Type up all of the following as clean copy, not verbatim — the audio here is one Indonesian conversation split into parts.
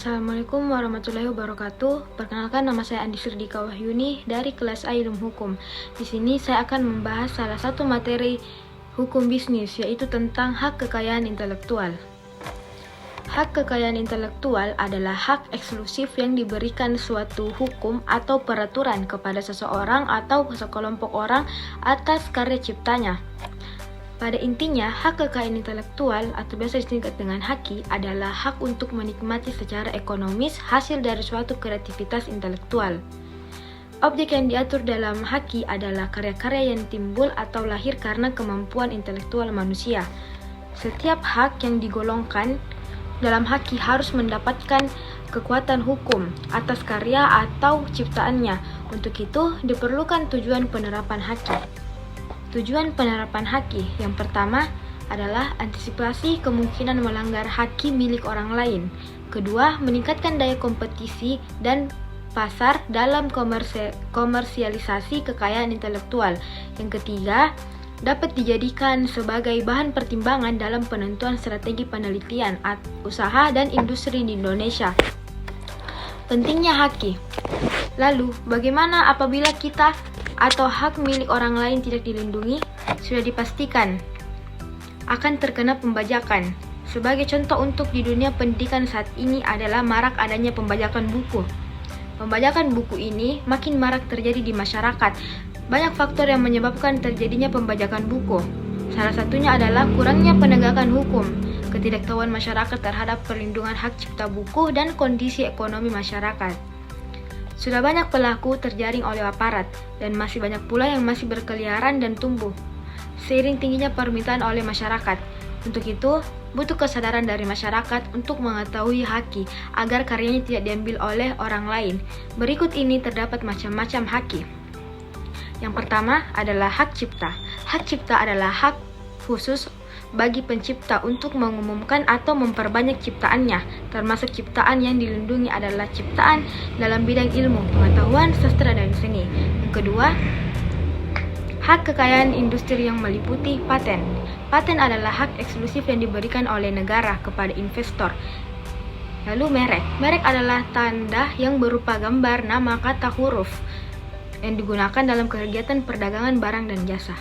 Assalamualaikum warahmatullahi wabarakatuh. Perkenalkan, nama saya Andi Sirdika Wahyuni dari kelas A Ilmu Hukum. Di sini saya akan membahas salah satu materi hukum bisnis, yaitu tentang hak kekayaan intelektual. Hak kekayaan intelektual adalah hak eksklusif yang diberikan suatu hukum atau peraturan kepada seseorang atau sekelompok orang atas karya ciptanya. Pada intinya, hak kekayaan intelektual atau biasa disingkat dengan haki adalah hak untuk menikmati secara ekonomis hasil dari suatu kreativitas intelektual. Objek yang diatur dalam haki adalah karya-karya yang timbul atau lahir karena kemampuan intelektual manusia. Setiap hak yang digolongkan dalam haki harus mendapatkan kekuatan hukum atas karya atau ciptaannya. Untuk itu, diperlukan tujuan penerapan haki. Tujuan penerapan haki yang pertama adalah antisipasi kemungkinan melanggar haki milik orang lain. Kedua, meningkatkan daya kompetisi dan pasar dalam komersialisasi kekayaan intelektual. Yang ketiga, dapat dijadikan sebagai bahan pertimbangan dalam penentuan strategi penelitian, usaha, dan industri di Indonesia. Pentingnya haki. Lalu, bagaimana apabila kita atau hak milik orang lain tidak dilindungi? Sudah dipastikan akan terkena pembajakan. Sebagai contoh untuk di dunia pendidikan saat ini adalah marak adanya pembajakan buku. Pembajakan buku ini makin marak terjadi di masyarakat. Banyak faktor yang menyebabkan terjadinya pembajakan buku. Salah satunya adalah kurangnya penegakan hukum, ketidaktahuan masyarakat terhadap perlindungan hak cipta buku, dan kondisi ekonomi masyarakat. Sudah banyak pelaku terjaring oleh aparat, dan masih banyak pula yang masih berkeliaran dan tumbuh seiring tingginya permintaan oleh masyarakat. Untuk itu, butuh kesadaran dari masyarakat untuk mengetahui haki agar karyanya tidak diambil oleh orang lain. Berikut ini terdapat macam-macam haki. Yang pertama adalah hak cipta. Hak cipta adalah hak khusus bagi pencipta untuk mengumumkan atau memperbanyak ciptaannya, termasuk ciptaan yang dilindungi adalah ciptaan dalam bidang ilmu, pengetahuan, sastra, dan seni. Yang kedua, hak kekayaan industri yang meliputi paten. Paten adalah hak eksklusif yang diberikan oleh negara kepada investor. Lalu merek. Merek adalah tanda yang berupa gambar, nama, kata, huruf yang digunakan dalam kegiatan perdagangan barang dan jasa.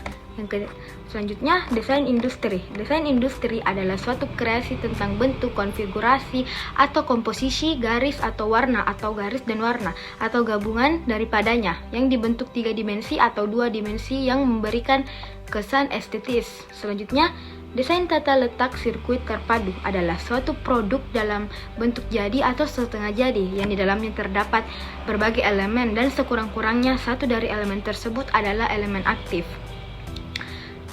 Selanjutnya, desain industri. Desain industri adalah suatu kreasi tentang bentuk, konfigurasi, atau komposisi, garis atau warna, atau garis dan warna, atau gabungan daripadanya, yang dibentuk 3 dimensi atau 2 dimensi yang memberikan kesan estetis. Selanjutnya, desain tata letak sirkuit terpadu adalah suatu produk dalam bentuk jadi atau setengah jadi, yang di dalamnya terdapat berbagai elemen dan sekurang-kurangnya satu dari elemen tersebut adalah elemen aktif.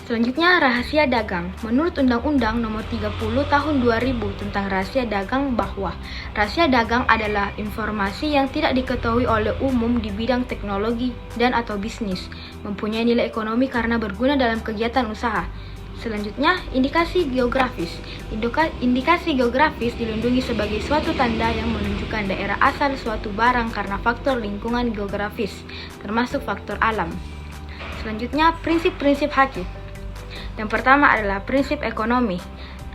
Selanjutnya, rahasia dagang. Menurut Undang-Undang Nomor 30 Tahun 2000 tentang rahasia dagang, bahwa rahasia dagang adalah informasi yang tidak diketahui oleh umum di bidang teknologi dan atau bisnis, mempunyai nilai ekonomi karena berguna dalam kegiatan usaha. Selanjutnya, indikasi geografis. Indikasi geografis dilindungi sebagai suatu tanda yang menunjukkan daerah asal suatu barang karena faktor lingkungan geografis, termasuk faktor alam. Selanjutnya, prinsip-prinsip haki. Yang pertama adalah prinsip ekonomi.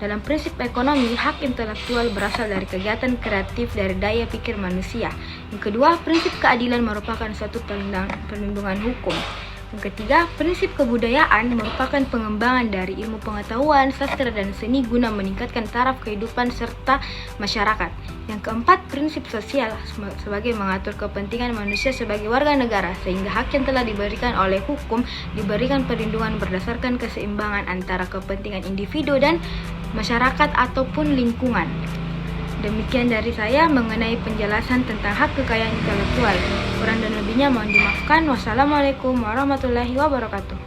Dalam prinsip ekonomi, hak intelektual berasal dari kegiatan kreatif dari daya pikir manusia. Yang kedua, prinsip keadilan merupakan suatu perlindungan hukum. Yang ketiga, prinsip kebudayaan merupakan pengembangan dari ilmu pengetahuan, sastra, dan seni guna meningkatkan taraf kehidupan serta masyarakat. Yang keempat, prinsip sosial sebagai mengatur kepentingan manusia sebagai warga negara, sehingga hak yang telah diberikan oleh hukum diberikan perlindungan berdasarkan keseimbangan antara kepentingan individu dan masyarakat ataupun lingkungan. Demikian dari saya mengenai penjelasan tentang hak kekayaan intelektual. Kurang dan lebihnya mohon dimaafkan. Wassalamualaikum warahmatullahi wabarakatuh.